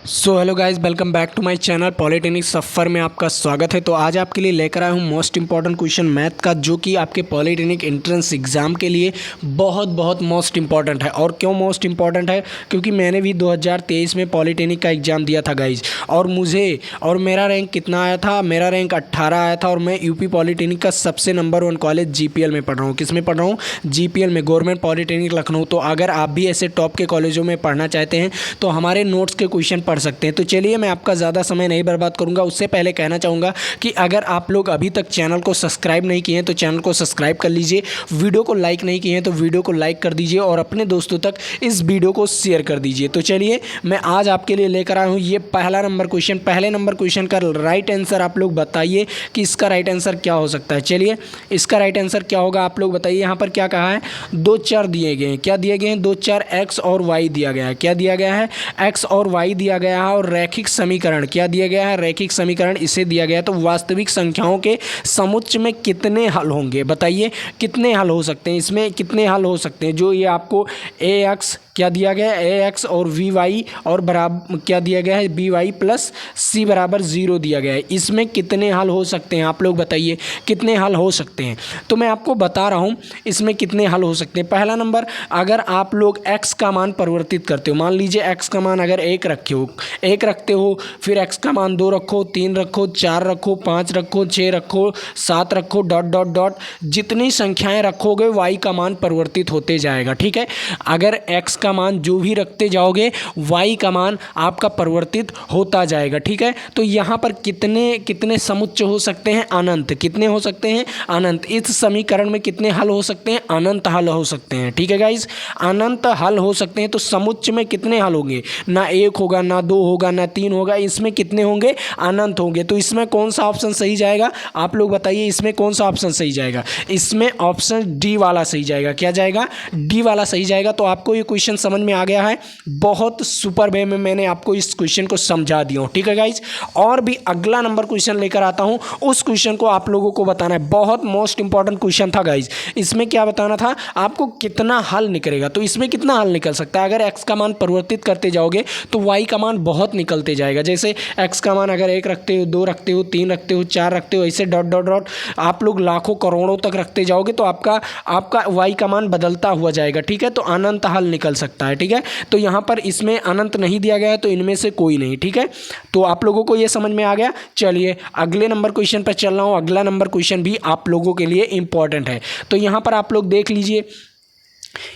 So hello guys, welcome back to my channel polytechnic सफ़र में आपका स्वागत है। तो आज आपके लिए लेकर आया हूँ मोस्ट इंपॉर्टेंट क्वेश्चन मैथ का, जो कि आपके पॉलिटेक्निक एंट्रेंस एग्ज़ाम के लिए बहुत मोस्ट इंपॉर्टेंट है। और क्यों मोस्ट इंपॉर्टेंट है? क्योंकि मैंने भी 2023 में पॉलिटेक्निक का एग्ज़ाम दिया था गाइज, और मेरा रैंक कितना आया था? मेरा रैंक 18 आया था। और मैं यूपी पॉलिटेक्निक का सबसे नंबर 1 कॉलेज जीपीएल में पढ़ रहा हूँ। किस में पढ़ रहा हूँ? जीपीएल में, गवर्नमेंट पॉलिटेक्निक लखनऊ। तो अगर आप भी ऐसे टॉप के कॉलेजों में पढ़ना चाहते हैं तो हमारे नोट्स के क्वेश्चन पढ़ सकते हैं। तो चलिए, मैं आपका ज़्यादा समय नहीं बर्बाद करूंगा। उससे पहले कहना चाहूँगा कि अगर आप लोग अभी तक चैनल को सब्सक्राइब नहीं किए हैं तो चैनल को सब्सक्राइब कर लीजिए। वीडियो को लाइक नहीं किए हैं तो वीडियो को लाइक कर दीजिए और अपने दोस्तों तक इस वीडियो को शेयर कर दीजिए। तो चलिए, मैं आज आपके लिए लेकर आया हूँ ये पहला नंबर क्वेश्चन। पहले नंबर क्वेश्चन का राइट आंसर आप लोग बताइए कि इसका राइट आंसर क्या हो सकता है। चलिए, इसका राइट आंसर क्या होगा आप लोग बताइए। यहाँ पर क्या कहा है? 2 चर दिए गए हैं। क्या दिए गए हैं? 2 चर एक्स और वाई दिया गया है। क्या दिया गया है? एक्स और वाई दिया गया है। और रैखिक समीकरण क्या दिया गया है? रैखिक समीकरण इसे दिया गया है। तो वास्तविक संख्याओं के समुच्चय में कितने हल होंगे? बताइए, कितने हल हो सकते हैं? इसमें कितने हल हो सकते हैं? जो ये आपको ए एक्स क्या दिया गया है? ए एक्स और वी वाई और बराबर क्या दिया गया है? बी वाई प्लस सी बराबर 0 दिया गया है। इसमें कितने हल हो सकते हैं? आप लोग बताइए, कितने हल हो सकते हैं? तो मैं आपको बता रहा हूँ इसमें कितने हल हो सकते हैं। पहला नंबर, अगर आप लोग x का मान परिवर्तित करते हो, मान लीजिए x का मान अगर 1 रखते हो, फिर x का मान 2 रखो, 3 रखो, 4 रखो, 5 रखो, 6 रखो, 7 रखो, डॉट डॉट डॉट, जितनी संख्याएं रखोगे y का मान परिवर्तित होते जाएगा। ठीक है, अगर x का मान जो भी रखते जाओगे y का मान आपका परिवर्तित होता जाएगा। ठीक है, तो यहाँ पर कितने समुच्चय हो सकते हैं? अनंत। कितने हो सकते हैं? अनंत। इस समीकरण में कितने हल हो सकते हैं? अनंत हल हो सकते हैं। ठीक है गाइज, अनंत हल हो सकते हैं। तो समुच्चय में कितने हल होंगे? ना 1 होगा, ना 2 होगा, ना 3 होगा। इसमें कितने होंगे? अनंत होंगे। तो इसमें कौन सा ऑप्शन सही जाएगा? आप लोग बताइए, इसमें कौन सा ऑप्शन सही जाएगा? इसमें ऑप्शन डी वाला सही जाएगा। क्या जाएगा? डी वाला सही जाएगा। तो आपको ये क्वेश्चन समझ में आ गया है। बहुत सुपर वे में मैंने आपको इस क्वेश्चन को समझा दिया हूँ। ठीक है गाइज, और भी अगला नंबर क्वेश्चन लेकर आता हूँ। उस क्वेश्चन को आप लोगों को बताना है। बहुत मोस्ट इंपॉर्टेंट क्वेश्चन था गाइज। इसमें क्या बताना था आपको? कितना हल निकलेगा। तो इसमें कितना हल निकल सकता है? अगर एक्स का मान परिवर्तित करते जाओगे तो वाई का मान बहुत निकलते जाएगा। जैसे एक्स का मान अगर 1 रखते हो, 2 रखते हो, 3 रखते हो, 4 रखते हो, ऐसे डॉट डॉट डॉट आप लोग लाखों करोड़ों तक रखते जाओगे तो आपका वाई का मान बदलता हुआ जाएगा। ठीक है, तो अनंत हल निकल सकता है। ठीक है, तो यहाँ पर इसमें अनंत नहीं दिया गया है, तो इनमें से कोई नहीं। ठीक है, तो आप लोगों को ये समझ में आ गया। चलिए, अगले नंबर क्वेश्चन पर चल रहा हूँ। अगला नंबर क्वेश्चन भी आप लोगों के लिए इंपॉर्टेंट है। तो यहाँ पर आप लोग देख लीजिए,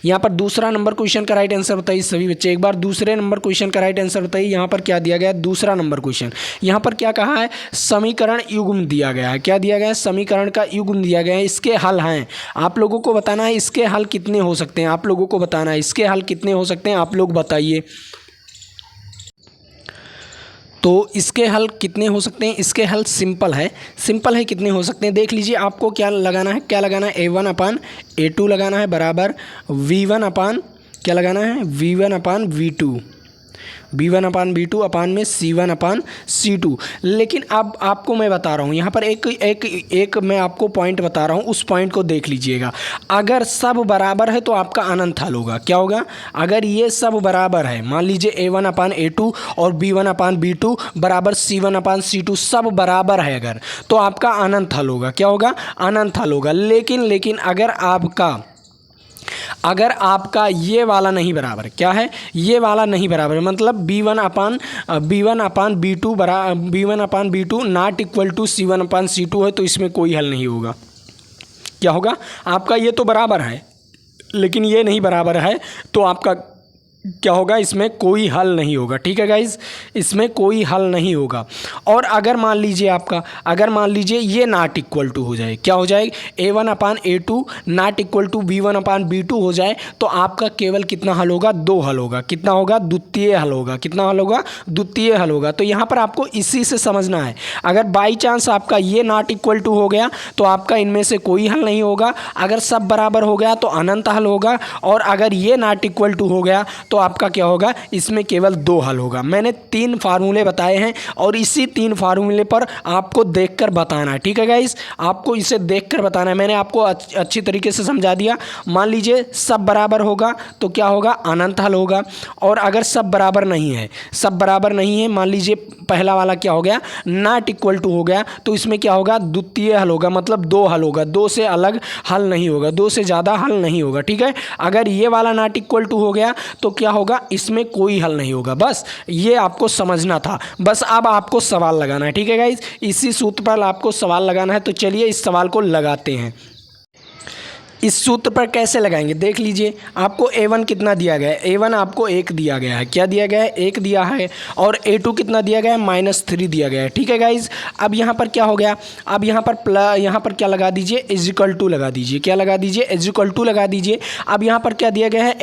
यहाँ पर दूसरा नंबर क्वेश्चन का राइट आंसर बताइए सभी बच्चे। एक बार दूसरे नंबर क्वेश्चन का राइट आंसर बताइए। यहाँ पर क्या दिया गया है? दूसरा नंबर क्वेश्चन। यहाँ पर क्या कहा है? समीकरण युग्म दिया गया है। क्या दिया गया है? समीकरण का युग्म दिया गया है। इसके हल हैं, आप लोगों को बताना है इसके हल कितने हो सकते हैं। आप लोगों को बताना है इसके हल कितने हो सकते हैं। आप लोग बताइए, तो इसके हल कितने हो सकते हैं? इसके हल सिंपल है। कितने हो सकते हैं देख लीजिए। आपको क्या लगाना है? A1/A2 लगाना है बराबर V1 अपान क्या लगाना है? V1/V2, B1/B2 अपान में C1/C2। लेकिन अब आपको मैं बता रहा हूँ यहाँ पर एक मैं आपको पॉइंट बता रहा हूँ, उस पॉइंट को देख लीजिएगा। अगर सब बराबर है तो आपका अनंत हल होगा। क्या होगा? अगर ये सब बराबर है, मान लीजिए A1/A2 और B1/B2 बराबर C1/C2 सब बराबर है अगर, तो आपका अनंत हल होगा। क्या होगा? अनंत हल होगा। लेकिन अगर आपका ये वाला नहीं बराबर, क्या है? ये वाला नहीं बराबर है, मतलब B1/B2 not equal to C1/C2 है, तो इसमें कोई हल नहीं होगा। क्या होगा? आपका ये तो बराबर है लेकिन ये नहीं बराबर है, तो आपका क्या होगा? इसमें कोई हल नहीं होगा। ठीक है गाइज, इसमें कोई हल नहीं होगा। और अगर मान लीजिए ये नॉट इक्वल टू हो जाए, क्या हो जाए? A1/A2 not equal to B1/B2 हो जाए, तो आपका केवल कितना हल होगा? 2 हल होगा। कितना होगा? द्वितीय हल होगा। कितना हल होगा? द्वितीय हल होगा। तो यहाँ पर आपको इसी से समझना है। अगर बाई चांस आपका ये नॉट इक्वल टू हो गया तो आपका इनमें से कोई हल नहीं होगा। अगर सब बराबर हो गया तो अनंत हल होगा। और अगर ये नॉट इक्वल टू हो गया तो आपका क्या होगा, इसमें केवल 2 हल होगा। मैंने 3 फार्मूले बताए हैं और इसी 3 फार्मूले पर आपको देखकर बताना है, ठीक है गाइस, आपको इसे देखकर बताना है। मैंने आपको अच्छी तरीके से समझा दिया। मान लीजिए सब बराबर होगा तो क्या होगा, अनंत हल होगा। और अगर सब बराबर नहीं है, सब बराबर नहीं है, मान लीजिए पहला वाला क्या हो गया, नॉट इक्वल टू हो गया, तो इसमें क्या होगा, द्वितीय हल होगा, मतलब 2 हल होगा, 2 से अलग हल नहीं होगा, 2 से ज़्यादा हल नहीं होगा, ठीक है। अगर ये वाला नॉट इक्वल टू हो गया तो क्या होगा, इसमें कोई हल नहीं होगा। बस ये आपको समझना था। बस अब आपको सवाल लगाना है, ठीक है गाइस, इसी सूत्र पर आपको सवाल लगाना है। तो चलिए इस सवाल को लगाते हैं। इस सूत्र पर कैसे लगाएंगे देख लीजिए। आपको a1 कितना दिया गया है, a1 आपको 1 दिया गया है, क्या दिया गया है, 1 दिया है। और a2 कितना दिया गया है, -3 दिया गया है, ठीक है गाइज। अब यहाँ पर क्या हो गया, अब यहाँ पर क्या लगा दीजिए, इजिकल टू लगा दीजिए, क्या लगा दीजिए, इजिकल टू लगा दीजिए। अब यहाँ पर क्या दिया गया है,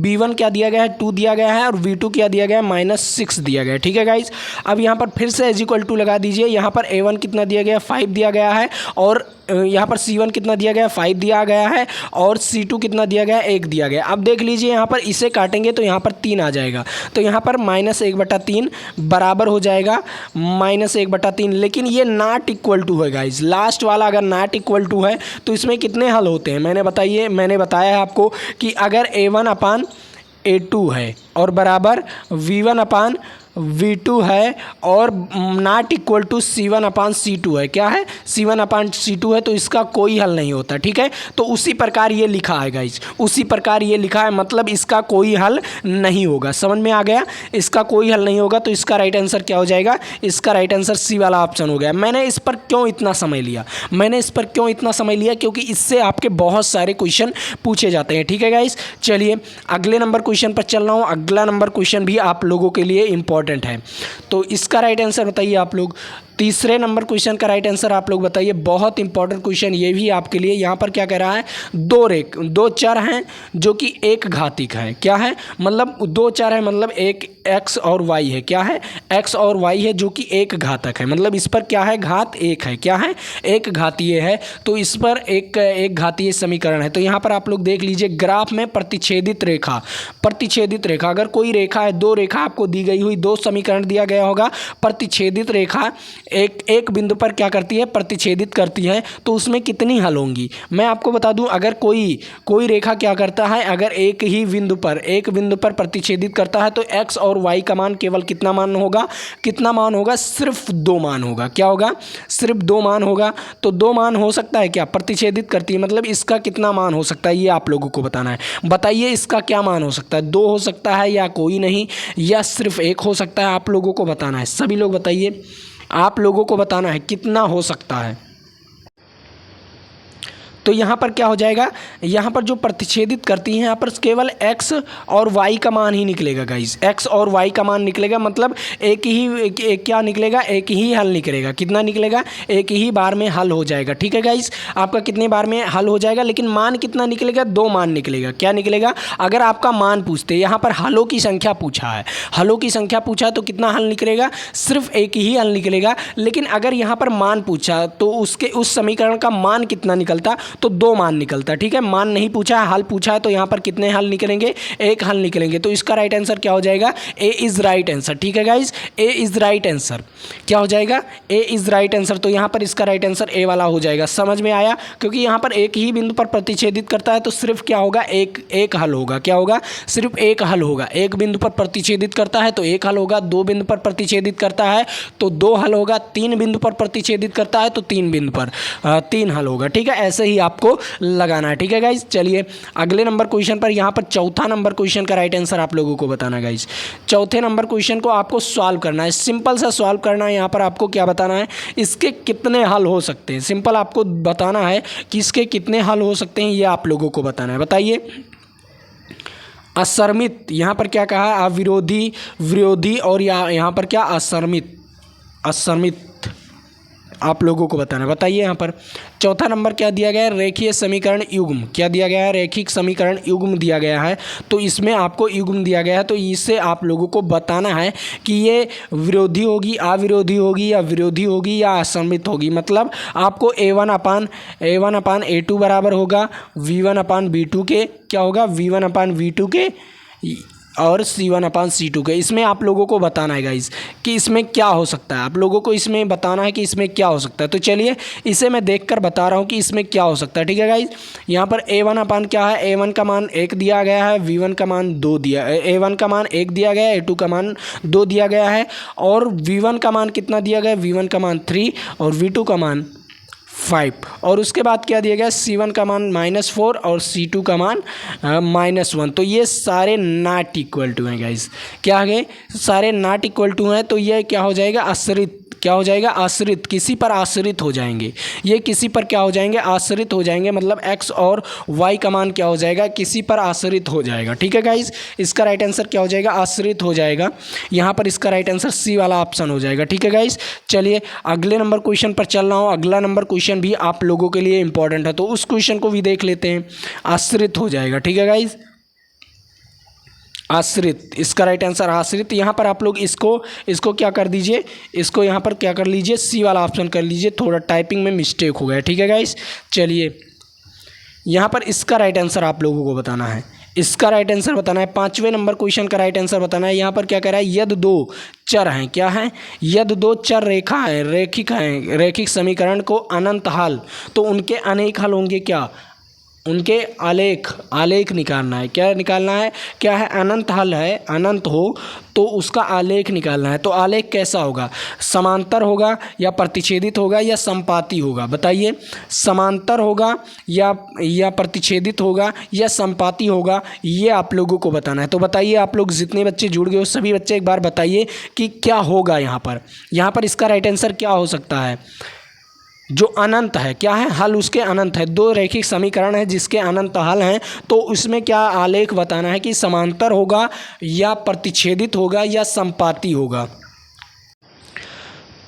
b1 क्या दिया गया है, 2 दिया गया है, और v2 क्या दिया गया है, -6 दिया गया है, ठीक है गाइज। अब यहाँ पर फिर से इजिकल टू लगा दीजिए। यहाँ पर a1 कितना दिया गया है, 5 दिया गया है, और यहाँ पर C1 कितना दिया गया है, 5 दिया गया है, और C2 कितना दिया गया है, 1 दिया गया है। अब देख लीजिए यहाँ पर इसे काटेंगे तो यहाँ पर 3 आ जाएगा, तो यहाँ पर -1/3 बराबर हो जाएगा -1/3। लेकिन ये नॉट इक्वल टू है गाइज, लास्ट वाला अगर नॉट इक्वल टू है तो इसमें कितने हल होते हैं, मैंने बताया है आपको कि अगर a1/a2 है और बराबर v1/v2 है और नॉट इक्वल टू c1/c2 है, क्या है, c1/c2 है, तो इसका कोई हल नहीं होता, ठीक है। तो उसी प्रकार ये लिखा है गाइज, उसी प्रकार ये लिखा है, मतलब इसका कोई हल नहीं होगा। समझ में आ गया, इसका कोई हल नहीं होगा, तो इसका राइट आंसर क्या हो जाएगा, इसका राइट आंसर सी वाला ऑप्शन हो गया। मैंने इस पर क्यों इतना समय लिया, क्योंकि इससे आपके बहुत सारे क्वेश्चन पूछे जाते हैं, ठीक है गाइज। चलिए अगले नंबर क्वेश्चन पर चल रहा हूँ। अगला नंबर क्वेश्चन भी आप लोगों के लिए इंपॉर्टेंट है, तो इसका राइट आंसर बताइए आप लोग। तीसरे नंबर क्वेश्चन का राइट आंसर आप लोग बताइए, बहुत इंपॉर्टेंट क्वेश्चन ये भी आपके लिए। यहाँ पर क्या कह रहा है, दो चर हैं जो कि एक घातिक है, क्या है, मतलब 2 चर है, मतलब एक x और y है, क्या है, x और y है जो कि एक घातक है, मतलब इस पर क्या है, घात 1 है, क्या है, एक घातीय है, तो इस पर एक घातीय समीकरण है। तो यहाँ पर आप लोग देख लीजिए ग्राफ में प्रतिच्छेदित रेखा, अगर कोई रेखा है, 2 रेखा आपको दी गई हुई, 2 समीकरण दिया गया होगा, प्रतिच्छेदित रेखा एक बिंदु पर क्या करती है, प्रतिच्छेदित करती है, तो उसमें कितनी हल होंगी। मैं आपको बता दूं, अगर कोई रेखा क्या करता है, अगर एक बिंदु पर प्रतिच्छेदित करता है, तो x और y का मान केवल कितना मान होगा, सिर्फ 2 मान होगा, क्या होगा, सिर्फ 2 मान होगा। तो 2 मान हो सकता है क्या, प्रतिच्छेदित करती है, मतलब इसका कितना मान हो सकता है, ये आप लोगों को बताना है। बताइए इसका क्या मान हो सकता है, 2 हो सकता है या कोई नहीं, या सिर्फ 1 हो सकता है, आप लोगों को बताना है। सभी लोग बताइए, आप लोगों को बताना है कितना हो सकता है। तो यहाँ पर क्या हो जाएगा, यहाँ पर जो प्रतिच्छेदित करती हैं, यहाँ पर केवल x और y का मान ही निकलेगा गाइस, x और y का मान निकलेगा, मतलब क्या निकलेगा, एक ही हल निकलेगा। कितना निकलेगा, एक ही बार में हल हो जाएगा, ठीक है गाइस। आपका कितने बार में हल हो जाएगा, लेकिन मान कितना निकलेगा, 2 मान निकलेगा। क्या निकलेगा, अगर आपका मान पूछते, यहाँ पर हलों की संख्या पूछा है, तो कितना हल निकलेगा, सिर्फ एक ही हल निकलेगा। लेकिन अगर यहाँ पर मान पूछा तो उस समीकरण का मान कितना निकलता, तो 2 मान निकलता, ठीक है। मान नहीं पूछा है, हल पूछा है, तो यहाँ पर कितने हल निकलेंगे, 1 हल निकलेंगे। तो इसका राइट आंसर क्या हो जाएगा, ए इज़ राइट आंसर, ठीक है guys, A is right answer. क्या हो जाएगा, ए इज़ राइट आंसर। तो यहाँ पर इसका राइट आंसर ए वाला हो जाएगा। समझ में आया, क्योंकि यहाँ पर एक ही बिंदु पर प्रतिच्छेदित करता है, तो सिर्फ क्या होगा, एक हल होगा, क्या होगा, सिर्फ एक हल होगा। एक बिंदु पर प्रतिच्छेदित करता है तो 1 हल होगा, 2 बिंदु पर प्रतिच्छेदित करता है तो 2 हल होगा, 3 बिंदु पर प्रतिच्छेदित करता है तो 3 बिंदु पर 3 हल होगा, ठीक है। ऐसे ही आपको लगाना है, ठीक है गाइज। चलिए अगले नंबर क्वेश्चन पर, यहाँ पर चौथा नंबर क्वेश्चन का राइट आंसर आप लोगों को बताना है गाइज। चौथे नंबर क्वेश्चन को आपको सॉल्व करना है, सिंपल सा सॉल्व करना है। यहाँ पर आपको क्या बताना है, इसके कितने हल हो सकते हैं, सिंपल आपको बताना है कि इसके कितने हल हो सकते हैं, ये आप लोगों को बताना है। बताइए, असरमित, यहाँ पर क्या कहा है, विरोधी और यहाँ पर क्या, असरमित आप लोगों को बताना है। बताइए यहाँ पर चौथा नंबर क्या दिया गया है, रेखीय समीकरण युग्म। क्या दिया गया है, रैखिक समीकरण युग्म दिया गया है। तो इसमें आपको युग्म दिया गया है, तो इससे आप लोगों को बताना है कि ये विरोधी होगी, अविरोधी होगी, या विरोधी होगी, या असममित होगी। मतलब आपको a1/a2 बराबर होगा v1/v2 के, क्या होगा, v1/v2 के और C1/C2 के। इसमें आप लोगों को बताना है गाइस कि इसमें क्या हो सकता है, आप लोगों को इसमें बताना है कि इसमें क्या हो सकता है। तो चलिए इसे मैं देखकर बता रहा हूँ कि इसमें क्या हो सकता है, ठीक है गाइस। यहाँ पर A1 क्या है, A1 का मान 1 दिया गया है, V1 का मान 2 दिया, A1 का मान 1 दिया गया है, A2 का मान 2 दिया गया है, और V1 का मान कितना दिया गया है, V1 का मान 3 और V2 का मान 5। और उसके बाद क्या दिया गया, C1 का मान -4 और C2 का मान -1। तो ये सारे नॉट इक्वल टू हैं गाइस। क्या है, सारे नॉट इक्वल टू हैं, तो ये क्या हो जाएगा, आश्रित। क्या हो जाएगा, आश्रित, किसी पर आश्रित हो जाएंगे। ये किसी पर क्या हो जाएंगे, आश्रित हो जाएंगे, मतलब x और y का मान क्या हो जाएगा, किसी पर आश्रित हो जाएगा, ठीक है गाइस। इसका राइट आंसर क्या हो जाएगा, आश्रित हो जाएगा। यहाँ पर इसका राइट आंसर सी वाला ऑप्शन हो जाएगा, ठीक है गाइस। चलिए अगले नंबर क्वेश्चन पर चल रहा हूँ। अगला नंबर क्वेश्चन भी आप लोगों के लिए इंपॉर्टेंट है, तो उस क्वेश्चन को भी देख लेते हैं। आश्रित हो जाएगा, ठीक है गाइस, आश्रित, इसका राइट आंसर आश्रित। यहाँ पर आप लोग इसको क्या कर दीजिए, इसको यहाँ पर क्या कर लीजिए, सी वाला ऑप्शन कर लीजिए। थोड़ा टाइपिंग में मिस्टेक हो गया, ठीक है गाइस। चलिए यहाँ पर इसका राइट आंसर आप लोगों को बताना है, इसका राइट आंसर बताना है। 5वें नंबर क्वेश्चन का राइट आंसर बताना है। यहाँ पर क्या कह रहा है, यदि दो चर हैं, क्या है, यदि दो चर रेखा है, रैखिक हैं, रैखिक समीकरण को अनंत हल, तो उनके अनेक हल होंगे, क्या, उनके आलेख निकालना है। क्या निकालना है, क्या है, अनंत हल है, अनंत हो तो उसका आलेख निकालना है। तो आलेख कैसा होगा, समांतर होगा या प्रतिच्छेदित होगा या संपाती होगा, बताइए। समांतर होगा या प्रतिच्छेदित होगा या संपाती होगा, ये आप लोगों को बताना है। तो बताइए, आप लोग जितने बच्चे जुड़ गए हो सभी बच्चे एक बार बताइए कि क्या होगा यहाँ पर इसका राइट आंसर क्या हो सकता है। जो अनंत है, क्या है, हल उसके अनंत है। दो रैखिक समीकरण है जिसके अनंत हल हैं, तो उसमें क्या आलेख बताना है कि समांतर होगा या प्रतिच्छेदित होगा या संपाती होगा।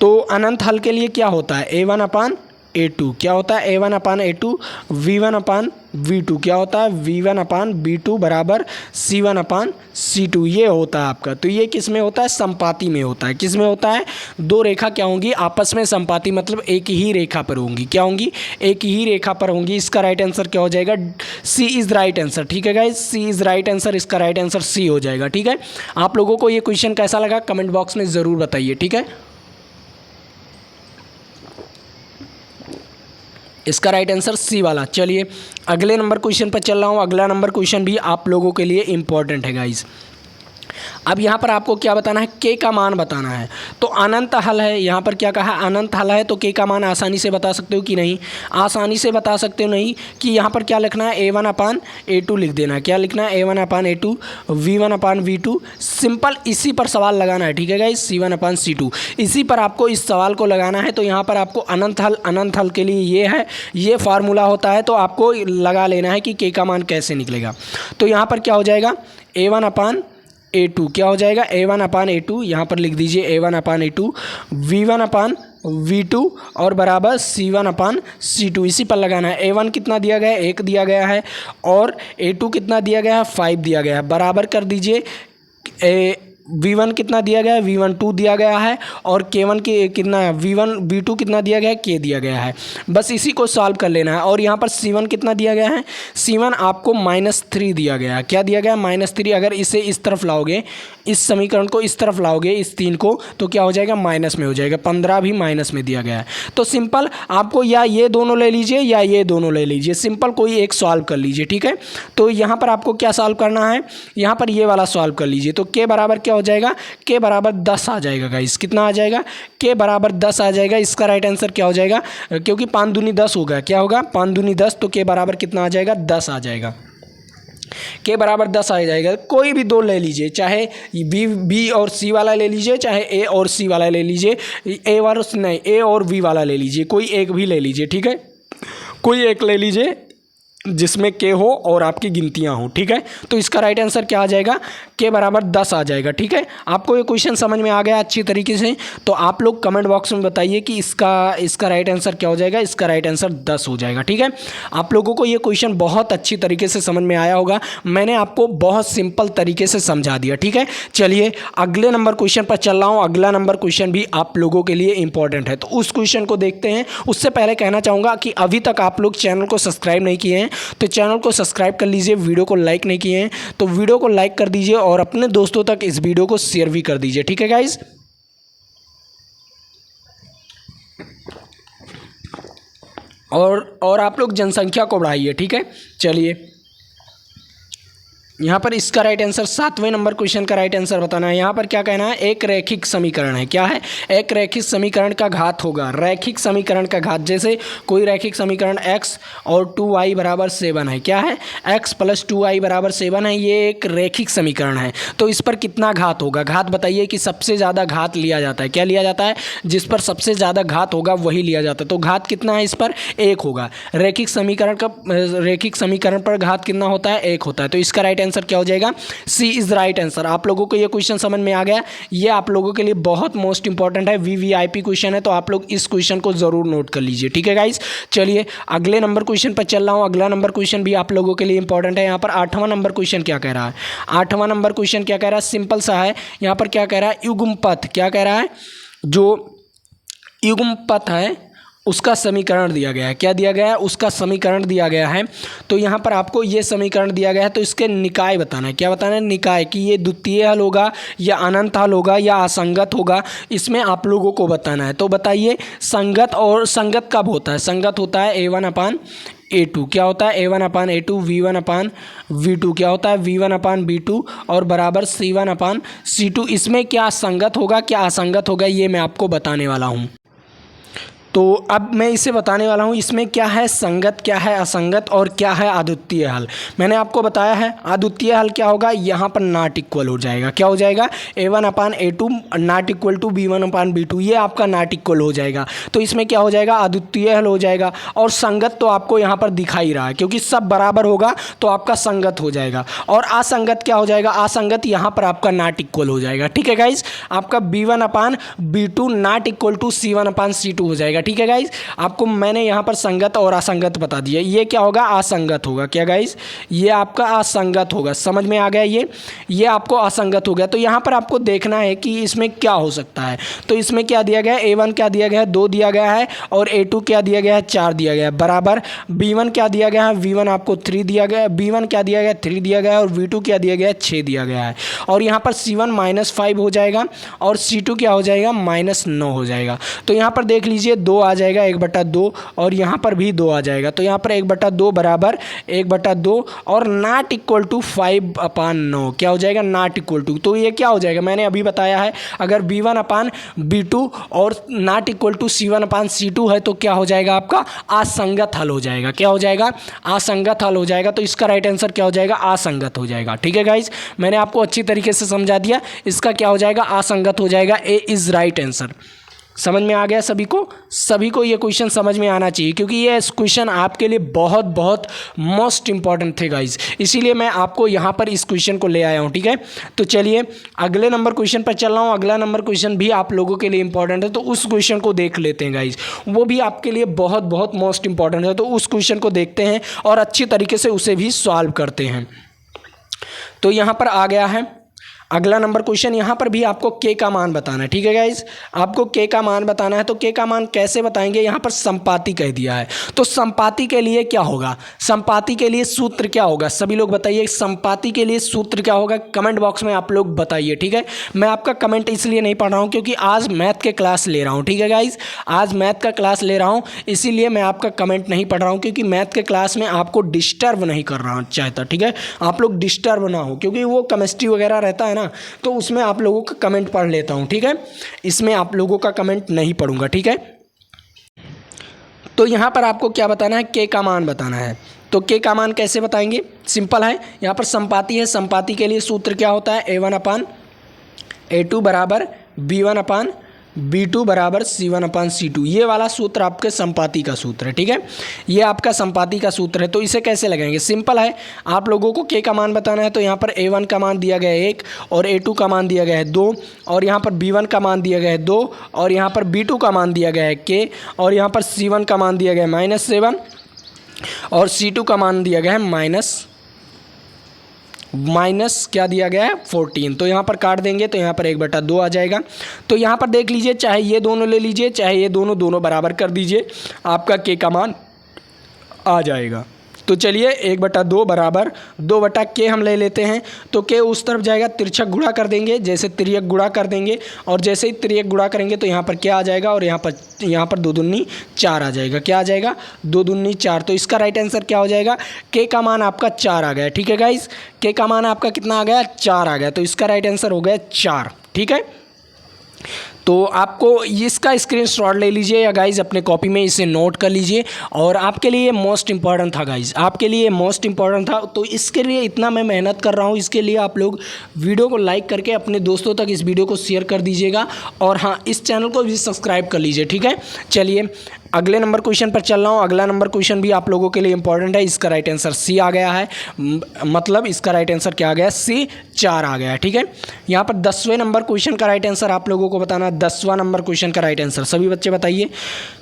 तो अनंत हल के लिए क्या होता है, A1/A2, क्या होता है, A1/A2, V1/V2, क्या होता है, V1/V2 बराबर C1/C2, ये होता है आपका। तो ये किस में होता है, संपाती में होता है। किस में होता है, दो रेखा क्या होंगी आपस में संपाती, मतलब एक ही रेखा पर होंगी, क्या होंगी, एक ही रेखा पर होंगी। इसका राइट आंसर क्या हो जाएगा, सी इज़ राइट आंसर, ठीक है guys, C is right answer, इसका राइट आंसर सी हो जाएगा, ठीक है। आप लोगों को ये क्वेश्चन कैसा लगा कमेंट बॉक्स में ज़रूर बताइए, ठीक है। इसका राइट आंसर सी वाला। चलिए अगले नंबर क्वेश्चन पर चल रहा हूँ। अगला नंबर क्वेश्चन भी आप लोगों के लिए इंपॉर्टेंट है गाइस। अब यहाँ पर आपको क्या बताना है, के का मान बताना है। तो अनंत हल है, यहाँ पर क्या कहा, अनंत हल है, तो के का मान आसानी से बता सकते हो कि नहीं, आसानी से बता सकते हो नहीं। कि यहाँ पर क्या लिखना है, A1/A2 लिख देना। क्या लिखना है, A1/A2, V1/V2, सिंपल इसी पर सवाल लगाना है, ठीक है गाइस, C1/C2, इसी पर आपको इस सवाल को लगाना है। तो यहाँ पर आपको अनंत हल के लिए ये है, ये फार्मूला होता है, तो आपको लगा लेना है कि के का मान कैसे निकलेगा। तो यहाँ पर क्या हो जाएगा, A1/A2, क्या हो जाएगा, A1/A2, यहाँ पर लिख दीजिए A1/A2, V1/V2 और बराबर C1/C2, इसी पर लगाना है। A1 कितना दिया गया है, 1 दिया गया है, और A2 कितना दिया गया है, 5 दिया गया है, बराबर कर दीजिए। V1 कितना दिया गया है, V1 2 दिया गया है, और K1 के कितना है, V2 कितना दिया गया है, K दिया गया है। बस इसी को सॉल्व कर लेना है। और यहाँ पर C1 कितना दिया गया है, C1 आपको -3 दिया गया है। क्या दिया गया है, -3। अगर इसे इस तरफ लाओगे, इस समीकरण को इस तरफ लाओगे, इस 3 को, तो क्या हो जाएगा, माइनस में हो जाएगा। 15 भी माइनस में दिया गया है। तो सिंपल आपको या ये दोनों ले लीजिए या ये दोनों ले लीजिए, सिंपल कोई एक सॉल्व कर लीजिए, ठीक है। तो यहाँ पर आपको क्या सॉल्व करना है, यहाँ पर ये वाला सॉल्व कर लीजिए। तो के बराबर क्या हो जाएगा, के बराबर 10 आ जाएगा गाइस। कितना आ जाएगा, के बराबर 10 आ जाएगा। इसका राइट आंसर क्या हो जाएगा, क्योंकि 5 दूनी 10 होगा, क्या होगा, 5 दूनी 10, तो के बराबर कितना आ जाएगा, 10 आ जाएगा। के बराबर 10 आ जाएगा। कोई भी दो ले लीजिए, चाहे बी और सी वाला ले लीजिए, चाहे ए और सी वाला ले लीजिए, ए और बी वाला ले लीजिए, कोई एक भी ले लीजिए, ठीक है, कोई एक ले लीजिए जिसमें के हो और आपकी गिनतियां हो, ठीक है। तो इसका राइट आंसर क्या आ जाएगा, के बराबर 10 आ जाएगा, ठीक है। आपको ये क्वेश्चन समझ में आ गया अच्छी तरीके से, तो आप लोग कमेंट बॉक्स में बताइए कि इसका राइट आंसर क्या हो जाएगा। इसका राइट आंसर 10 हो जाएगा, ठीक है। आप लोगों को ये क्वेश्चन बहुत अच्छी तरीके से समझ में आया होगा, मैंने आपको बहुत सिंपल तरीके से समझा दिया, ठीक है। चलिए अगले नंबर क्वेश्चन पर चल रहा हूँ। अगला नंबर क्वेश्चन भी आप लोगों के लिए इंपॉर्टेंट है, तो उस क्वेश्चन को देखते हैं। उससे पहले कहना चाहूँगा कि अभी तक आप लोग चैनल को सब्सक्राइब नहीं किए हैं तो चैनल को सब्सक्राइब कर लीजिए। वीडियो को लाइक नहीं किए हैं तो वीडियो को लाइक कर दीजिए और अपने दोस्तों तक इस वीडियो को शेयर भी कर दीजिए, ठीक है गाइज। और आप लोग जनसंख्या को बढ़ाइए, ठीक है। चलिए यहाँ पर इसका राइट आंसर 7वें नंबर क्वेश्चन का राइट आंसर बताना है। यहाँ पर क्या कहना है, एक रैखिक समीकरण है। क्या है, एक रैखिक समीकरण का घात होगा। रैखिक समीकरण का घात, जैसे कोई रैखिक समीकरण x और 2y बराबर 7 है। क्या है, x प्लस 2y बराबर 7 है। ये एक रैखिक समीकरण है। तो इस पर कितना घात होगा, घात बताइए कि सबसे ज़्यादा घात लिया जाता है। क्या लिया जाता है, जिस पर सबसे ज़्यादा घात होगा वही लिया जाता है। तो घात कितना है इस पर, 1 होगा। रैखिक समीकरण पर घात कितना होता है, 1 होता है। तो इसका राइट आंसर क्या हो जाएगा, सी इज राइट आंसर। आप लोगों को ये क्वेश्चन समझ में आ गया। ये आप लोगों के लिए बहुत मोस्ट इंपॉर्टेंट है, वीवीआईपी क्वेश्चन है। तो आप लोग इस क्वेश्चन को जरूर नोट कर लीजिए, ठीक है गाइस। चलिए अगले नंबर क्वेश्चन पर चल रहा हूं। अगला नंबर क्वेश्चन भी आप लोगों के लिए इंपॉर्टेंट है। यहाँ पर 8वां नंबर क्वेश्चन क्या कह रहा है, 8वां नंबर क्वेश्चन क्या कह रहा है, सिंपल सा है। यहाँ पर क्या कह रहा है, युग्म पथ। क्या कह रहा है, जो युग्म पथ है उसका समीकरण दिया गया है। क्या दिया गया है, उसका समीकरण दिया गया है। तो यहाँ पर आपको ये समीकरण दिया गया है, तो इसके निकाय बताना है। क्या बताना है, निकाय, कि ये द्वितीय हल होगा या अनंत हल होगा या असंगत होगा, इसमें आप लोगों को बताना है। तो बताइए, संगत और संगत कब होता है, संगत होता है a1/a2। क्या होता है, a1/a2, v1/v2। क्या होता है, v1/v2 और बराबर c1/c2। इसमें क्या संगत होगा क्या असंगत होगा, ये मैं आपको बताने वाला हूँ। तो अब मैं इसे बताने वाला हूँ, इसमें क्या है संगत, क्या है असंगत और क्या है अद्वितीय हल। मैंने आपको बताया है अद्वितीय हल क्या होगा, यहाँ पर नॉट इक्वल हो जाएगा। क्या हो जाएगा, a1/a2 not equal to b1/b2, ये आपका नॉट इक्वल हो जाएगा। तो इसमें क्या हो जाएगा, अद्वितीय हल हो जाएगा। और संगत तो आपको यहाँ पर दिखा ही रहा है, क्योंकि सब बराबर होगा तो आपका संगत हो जाएगा। और असंगत क्या हो जाएगा, असंगत यहाँ पर आपका नॉट इक्वल हो जाएगा, ठीक है गाइज। आपका b1/b2 not equal to c1/c2 हो जाएगा, ठीक है गाइज। आपको मैंने यहाँ पर संगत और असंगत बता दिया। ये क्या होगा, असंगत होगा। क्या गाइज, ये आपका असंगत होगा। समझ में आ गया, ये आपको असंगत हो गया। तो यहाँ पर आपको देखना है कि इसमें क्या हो सकता है। तो इसमें क्या दिया गया है, a1 क्या दिया गया है, 2 दिया गया है, और a2 क्या दिया गया है, 4 दिया गया है, बराबर b1 क्या दिया गया है, v1 आपको 3 दिया गया है, b1 क्या दिया गया है, 3 दिया गया है, और v2 क्या दिया गया है, 6 दिया गया है। और यहाँ पर c1 -5 हो जाएगा और c2 क्या हो जाएगा, -9 हो जाएगा। तो यहाँ पर देख लीजिए, 2 आ जाएगा 1/2 और यहाँ पर भी 2 आ जाएगा। तो यहाँ पर 1/2 बराबर 1/2 और नॉट इक्वल टू 5/9। क्या हो जाएगा, नॉट इक्वल टू। तो ये क्या हो जाएगा, मैंने अभी बताया है, अगर b1/b2 और नॉट इक्वल टू c1/c2 है तो क्या हो जाएगा, आपका असंगत हल हो जाएगा। क्या हो जाएगा, असंगत हल हो जाएगा। तो इसका राइट आंसर क्या हो जाएगा, असंगत हो जाएगा, ठीक है गाइज। मैंने आपको अच्छी तरीके से समझा दिया। इसका क्या हो जाएगा, असंगत हो जाएगा। ए इज राइट आंसर। समझ में आ गया सभी को ये क्वेश्चन समझ में आना चाहिए, क्योंकि ये क्वेश्चन आपके लिए बहुत बहुत मोस्ट इंपॉर्टेंट थे गाइज। इसीलिए मैं आपको यहाँ पर इस क्वेश्चन को ले आया हूँ, ठीक है। तो चलिए अगले नंबर क्वेश्चन पर चल रहा हूँ। अगला नंबर क्वेश्चन भी आप लोगों के लिए इंपॉर्टेंट है, तो उस क्वेश्चन को देख लेते हैं गाइज। वो भी आपके लिए बहुत बहुत मोस्ट इंपॉर्टेंट है, तो उस क्वेश्चन को देखते हैं और अच्छी तरीके से उसे भी सॉल्व करते हैं। तो यहाँ पर आ गया है अगला नंबर क्वेश्चन। यहाँ पर भी आपको के का मान बताना है, ठीक है गाइज। आपको के का मान बताना है। तो के का मान कैसे बताएंगे, यहाँ पर संपाति कह दिया है। तो संपाति के लिए क्या होगा, संपाति के लिए सूत्र क्या होगा, सभी लोग बताइए। संपाति के लिए सूत्र क्या होगा, कमेंट बॉक्स में आप लोग बताइए, ठीक है। मैं आपका कमेंट इसलिए नहीं पढ़ रहा हूँ क्योंकि आज मैथ के क्लास ले रहा हूँ, ठीक है गाइज। आज मैथ का क्लास ले रहा हूँ, इसीलिए मैं आपका कमेंट नहीं पढ़ रहा हूँ, क्योंकि मैथ के क्लास में आपको डिस्टर्ब नहीं कर रहा चाहता, ठीक है। आप लोग डिस्टर्ब ना हो, क्योंकि वो केमिस्ट्री वगैरह रहता है ना, तो उसमें आप लोगों का कमेंट पढ़ लेता हूं, ठीक है। इसमें आप लोगों का कमेंट नहीं पढ़ूंगा, ठीक है। तो यहां पर आपको क्या बताना है, के का मान बताना है। तो के का मान कैसे बताएंगे, सिंपल है। यहां पर संपाति है, संपाति के लिए सूत्र क्या होता है, a1/a2 बराबर b1/b2 बराबर c1/c2। ये वाला सूत्र आपके संपाति का सूत्र है, ठीक है। ये आपका संपाति का सूत्र है। तो इसे कैसे लगाएंगे, सिंपल है। आप लोगों को के का मान बताना है। तो यहाँ पर a1 का मान दिया गया है 1 और a2 का मान दिया गया है 2 और यहाँ पर b1 का मान दिया गया है 2 और यहाँ पर b2 का मान दिया गया है k और यहाँ पर c1 का मान दिया गया है -7 और c2 का मान दिया गया है माइनस क्या दिया गया है 14। तो यहाँ पर काट देंगे तो यहाँ पर 1/2 आ जाएगा। तो यहाँ पर देख लीजिए, चाहे ये दोनों ले लीजिए चाहे ये दोनों बराबर कर दीजिए, आपका के का मान आ जाएगा। तो चलिए 1/2 बराबर 2/k हम ले लेते हैं। तो k उस तरफ जाएगा, तिरछक गुणा कर देंगे, जैसे तिर्यक गुणा कर देंगे और जैसे ही तिर्यक गुणा करेंगे तो यहाँ पर क्या आ जाएगा और यहाँ पर 2 दूनी 4 आ जाएगा। क्या आ जाएगा? 2 दूनी 4। तो इसका राइट आंसर क्या हो जाएगा? k का मान आपका 4 आ गया। ठीक है गाइज, k का मान आपका कितना आ गया? 4 आ गया। तो इसका राइट आंसर हो गया 4। ठीक है, तो आपको इसका स्क्रीनशॉट ले लीजिए या गाइज अपने कॉपी में इसे नोट कर लीजिए। और आपके लिए मोस्ट इंपॉर्टेंट था गाइज, आपके लिए मोस्ट इंपॉर्टेंट था। तो इसके लिए इतना मैं मेहनत कर रहा हूँ, इसके लिए आप लोग वीडियो को लाइक करके अपने दोस्तों तक इस वीडियो को शेयर कर दीजिएगा और हाँ, इस चैनल को भी सब्सक्राइब कर लीजिए। ठीक है, चलिए अगले नंबर क्वेश्चन पर चल रहा हूँ। अगला नंबर क्वेश्चन भी आप लोगों के लिए इंपॉर्टेंट है। इसका राइट आंसर सी आ गया है, मतलब इसका राइट आंसर क्या आ गया? सी 4 आ गया है। ठीक है, यहाँ पर 10वें नंबर क्वेश्चन का राइट आंसर आप लोगों को बताना। 10वां नंबर क्वेश्चन का राइट आंसर सभी बच्चे बताइए।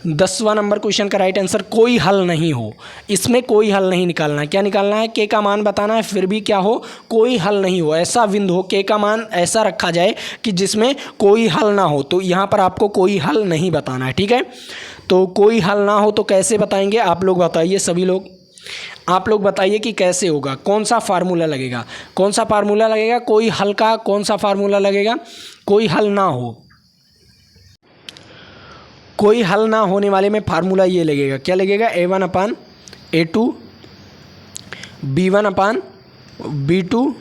10वां नंबर क्वेश्चन का राइट आंसर कोई हल नहीं हो, इसमें कोई हल नहीं निकालना है। क्या निकालना है? के का मान बताना है, फिर भी क्या हो? कोई हल नहीं हो। ऐसा बिंदु हो, के का मान ऐसा रखा जाए कि जिसमें कोई हल ना हो। तो यहाँ पर आपको कोई हल नहीं बताना है। ठीक है, तो कोई हल ना हो तो कैसे बताएंगे? आप लोग बताइए, सभी लोग आप लोग बताइए कि कैसे होगा, कौन सा फार्मूला लगेगा? कौन सा फार्मूला लगेगा कोई हल का? कौन सा फार्मूला लगेगा? कोई हल ना हो, कोई हल ना होने वाले में फार्मूला ये लगेगा। क्या लगेगा? A1/A2 B1/B2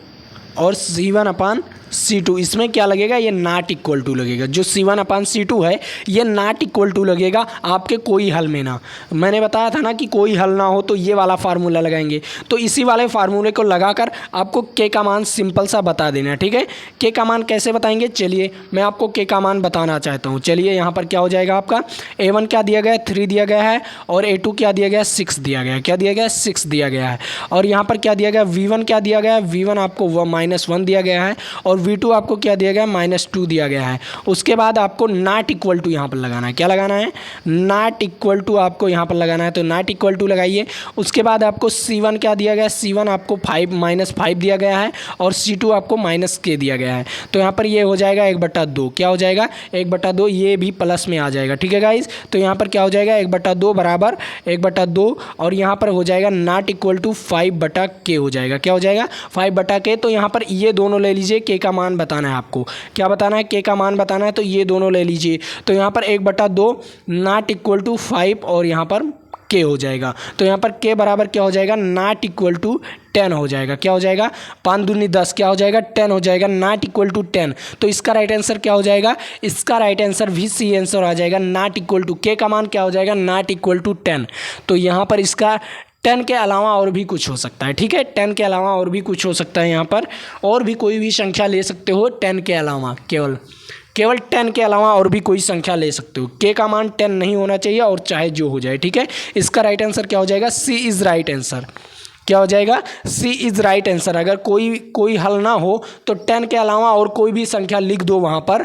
और C1/C2। इसमें क्या लगेगा? ये नॉट इक्वल टू लगेगा। जो C1/C2 है ये नॉट इक्वल टू लगेगा आपके कोई हल में ना। मैंने बताया था ना कि कोई हल ना हो तो ये वाला फार्मूला लगाएंगे। तो इसी वाले फार्मूले को लगाकर आपको के का मान सिंपल सा बता देना है। ठीक है, के का मान कैसे बताएंगे? चलिए मैं आपको के का मान बताना चाहता हूँ। चलिए यहाँ पर क्या हो जाएगा आपका? A1 क्या दिया गया है? 3 दिया गया है और A2 क्या दिया गया है? 6 दिया गया है। क्या दिया गया है? 6 दिया गया है। और यहाँ पर क्या दिया गया? V1 क्या दिया गया है? V1 आपको -1 दिया गया है और V2 आपको क्या दिया गया है? -2 दिया गया है। उसके बाद आपको नॉट इक्वल टू यहाँ पर लगाना है। क्या लगाना है? नॉट इक्वल टू आपको यहाँ पर लगाना है। तो नॉट इक्वल टू लगाइए। उसके बाद आपको C1 क्या दिया गया है? C1 आपको -5 दिया गया है और C2 आपको -k दिया गया है। तो यहाँ पर ये हो जाएगा 1/2। क्या हो जाएगा? 1/2। ये भी प्लस में आ जाएगा। ठीक है गाइज, तो यहाँ पर क्या हो जाएगा? 1/2 बराबर 1/2 और यहाँ पर हो जाएगा नॉट इक्वल टू 5/k हो जाएगा। क्या हो जाएगा? 5/k। तो यहाँ पर ये दोनों ले लीजिए, के का मान बताना है आपको। क्या बताना है? के का मान बताना है। तो ये दोनों ले लीजिए। तो यहाँ पर 1/2 नॉट इक्वल टू 5 और यहाँ पर के हो जाएगा। तो यहाँ पर के बराबर क्या हो जाएगा? नॉट इक्वल टू 10 हो जाएगा। क्या हो जाएगा? 5 दूनी 10 क्या हो जाएगा? 10 हो जाएगा। Not equal to 10। तो इसका राइट आंसर क्या हो जाएगा? इसका राइट आंसर भी सी आंसर आ जाएगा। नॉट इक्वल टू के का मान क्या हो जाएगा? Not equal to 10। तो यहाँ पर इसका 10 के अलावा और भी कुछ हो सकता है। ठीक है, 10 के अलावा और भी कुछ हो सकता है। यहाँ पर और भी कोई भी संख्या ले सकते हो 10 के अलावा, केवल 10 के अलावा और भी कोई संख्या ले सकते हो। के का मान 10 नहीं होना चाहिए और चाहे जो हो जाए। ठीक है, इसका राइट आंसर क्या हो जाएगा? C is right answer. क्या हो जाएगा? C is right answer. अगर कोई हल ना हो तो 10 के अलावा और कोई भी संख्या लिख दो। वहाँ पर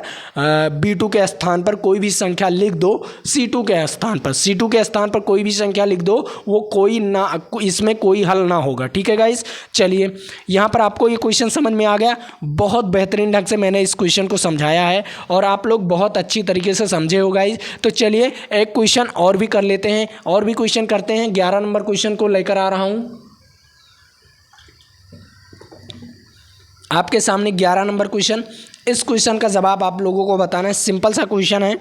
B2 के स्थान पर कोई भी संख्या लिख दो। C2 के स्थान पर C2 के स्थान पर कोई भी संख्या लिख दो। वो कोई ना, इसमें कोई हल ना होगा। ठीक है गाइस, चलिए यहाँ पर आपको ये क्वेश्चन समझ में आ गया। बहुत बेहतरीन ढंग से मैंने इस क्वेश्चन को समझाया है और आप लोग बहुत अच्छी तरीके से समझे हो गाइस। तो चलिए एक क्वेश्चन और भी कर लेते हैं, और भी क्वेश्चन करते हैं। 11 नंबर क्वेश्चन को लेकर आ रहा हूँ आपके सामने। 11 नंबर क्वेश्चन। इस क्वेश्चन का जवाब आप लोगों को बताना है। सिंपल सा क्वेश्चन है।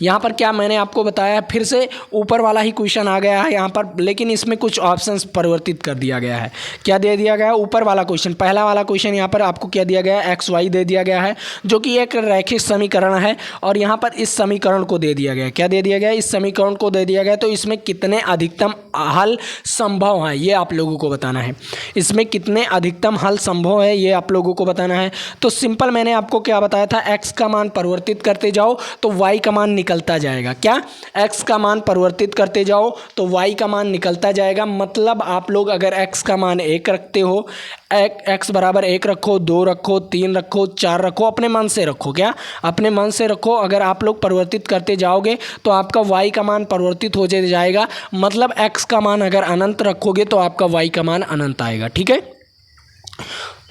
यहाँ पर क्या मैंने आपको बताया, फिर से ऊपर वाला ही क्वेश्चन आ गया है यहाँ पर, लेकिन इसमें कुछ ऑप्शंस परिवर्तित कर दिया गया है। क्या दे दिया गया है? ऊपर वाला क्वेश्चन, पहला वाला क्वेश्चन यहाँ पर आपको क्या दिया गया है? XY दे दिया गया है, जो कि एक रैखिक समीकरण है। और यहाँ पर इस समीकरण को दे दिया गया है। क्या दे दिया गया है? इस समीकरण को दे दिया गया है। तो इसमें कितने अधिकतम हल संभव हैं ये आप लोगों को बताना है। इसमें कितने अधिकतम हल संभव है ये आप लोगों को बताना है। तो सिंपल मैंने आपको क्या बताया था? x का मान परिवर्तित करते जाओ तो y का मान निकलता जाएगा। क्या? x का मान परिवर्तित करते जाओ तो y का मान निकलता जाएगा। मतलब आप लोग अगर x का मान 1 रखते हो, x बराबर 1 रखो, 2 रखो, 3 रखो, 4 रखो, अपने मन से रखो। क्या? अपने मन से रखो। अगर आप लोग परिवर्तित करते जाओगे तो आपका y का मान परिवर्तित हो जाएगा। मतलब x का मान अगर अनंत रखोगे तो आपका y का मान अनंत आएगा। ठीक है,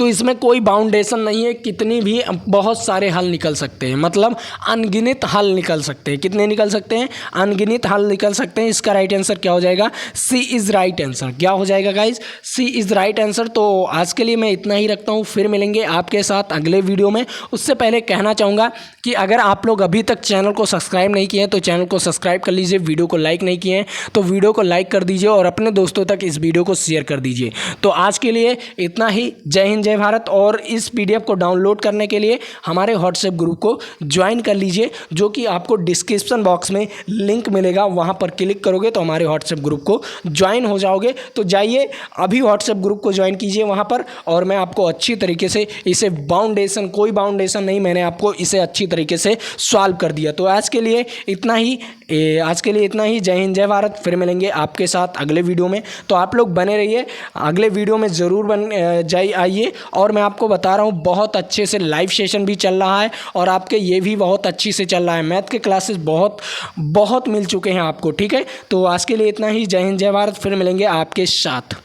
तो इसमें कोई बाउंडेशन नहीं है, कितनी भी बहुत सारे हल निकल सकते हैं, मतलब अनगिनत हल निकल सकते हैं। कितने निकल सकते हैं? अनगिनत हल निकल सकते हैं। इसका राइट आंसर क्या हो जाएगा? C is right answer. क्या हो जाएगा guys? C is right answer. तो आज के लिए मैं इतना ही रखता हूँ, फिर मिलेंगे आपके साथ अगले वीडियो में। उससे पहले कहना चाहूँगा कि अगर आप लोग अभी तक चैनल को सब्सक्राइब नहीं किए हैं तो चैनल को सब्सक्राइब कर लीजिए, वीडियो को लाइक नहीं किए हैं तो वीडियो को लाइक कर दीजिए और अपने दोस्तों तक इस वीडियो को शेयर कर दीजिए। तो आज के लिए इतना ही। जय हिंद, जय भारत। और इस पीडीएफ को डाउनलोड करने के लिए हमारे व्हाट्सएप ग्रुप को ज्वाइन कर लीजिए, जो कि आपको डिस्क्रिप्शन बॉक्स में लिंक मिलेगा, वहां पर क्लिक करोगे तो हमारे व्हाट्सएप ग्रुप को ज्वाइन हो जाओगे। तो जाइए अभी व्हाट्सएप ग्रुप को ज्वाइन कीजिए वहां पर, और मैं आपको अच्छी तरीके से इसे बाउंडेशन, कोई बाउंडेशन नहीं, मैंने आपको इसे अच्छी तरीके से सॉल्व कर दिया। तो आज के लिए इतना ही। जय हिंद, जय भारत। फिर मिलेंगे आपके साथ अगले वीडियो में। तो आप लोग बने रहिए, अगले वीडियो में ज़रूर आइए। और मैं आपको बता रहा हूँ बहुत अच्छे से लाइव सेशन भी चल रहा है और आपके ये भी बहुत अच्छी से चल रहा है। मैथ के क्लासेस बहुत मिल चुके हैं आपको, ठीक है। तो आज के लिए इतना ही। जय हिंद, जय भारत। फिर मिलेंगे आपके साथ।